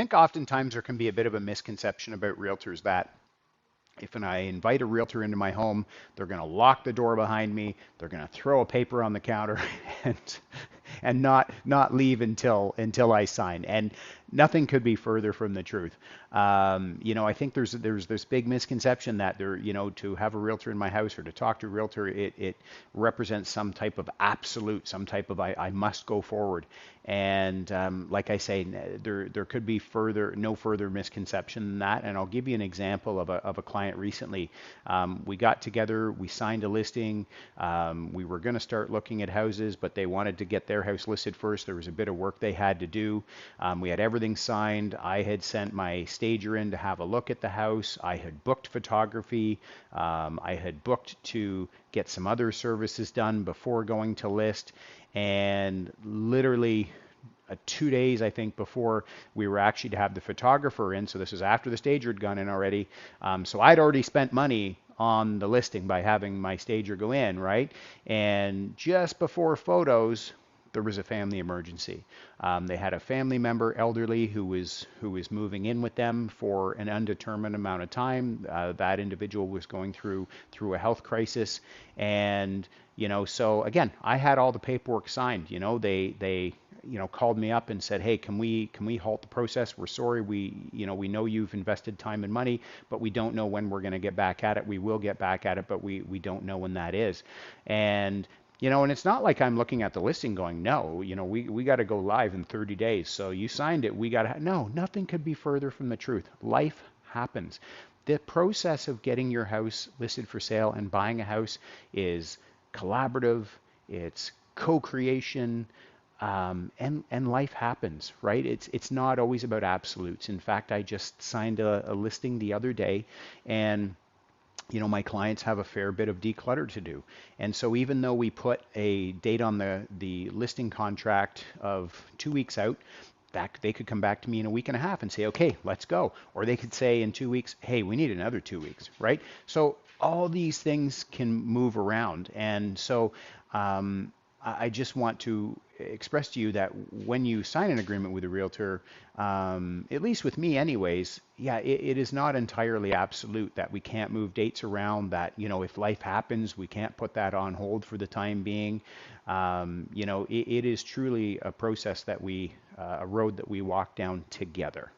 think oftentimes there can be a bit of a misconception about realtors that if I invite a realtor into my home, they're going to lock the door behind me, they're going to throw a paper on the counter and not leave until I sign. And nothing could be further from the truth. I think there's this big misconception that to have a realtor in my house or to talk to a realtor, it represents some type of absolute, some type of I must go forward. And like I say, there could be no further misconception than that. And I'll give you an example of a client recently. We got together, we signed a listing. We were going to start looking at houses, but they wanted to get their house listed first. There was a bit of work they had to do. We had everything signed. I had sent my stager in to have a look at the house. I had booked photography. I had booked to get some other services done before going to list. And literally 2 days, I think, before we were actually to have the photographer in, so this was after the stager had gone in already. So I'd already spent money on the listing by having my stager go in, right? And just before photos, there was a family emergency. They had a family member, elderly, who was moving in with them for an undetermined amount of time. That individual was going through a health crisis, and so again, I had all the paperwork signed. They called me up and said, "Hey, can we halt the process? We're sorry. We know you've invested time and money, but we don't know when we're going to get back at it. We will get back at it, but we don't know when that is." And it's not like I'm looking at the listing going, no, we got to go live in 30 days. So you signed it. We got to, no, nothing could be further from the truth. Life happens. The process of getting your house listed for sale and buying a house is collaborative. It's co-creation. And life happens, right? It's not always about absolutes. In fact, I just signed a listing the other day, and my clients have a fair bit of declutter to do. And so even though we put a date on the listing contract of 2 weeks out, that they could come back to me in a week and a half and say, okay, let's go. Or they could say in 2 weeks, hey, we need another 2 weeks, right? So all these things can move around. And so I just want to express to you that when you sign an agreement with a realtor, at least with me anyways, yeah, it is not entirely absolute that we can't move dates around, that, if life happens, we can't put that on hold for the time being. It is truly a process a road that we walk down together.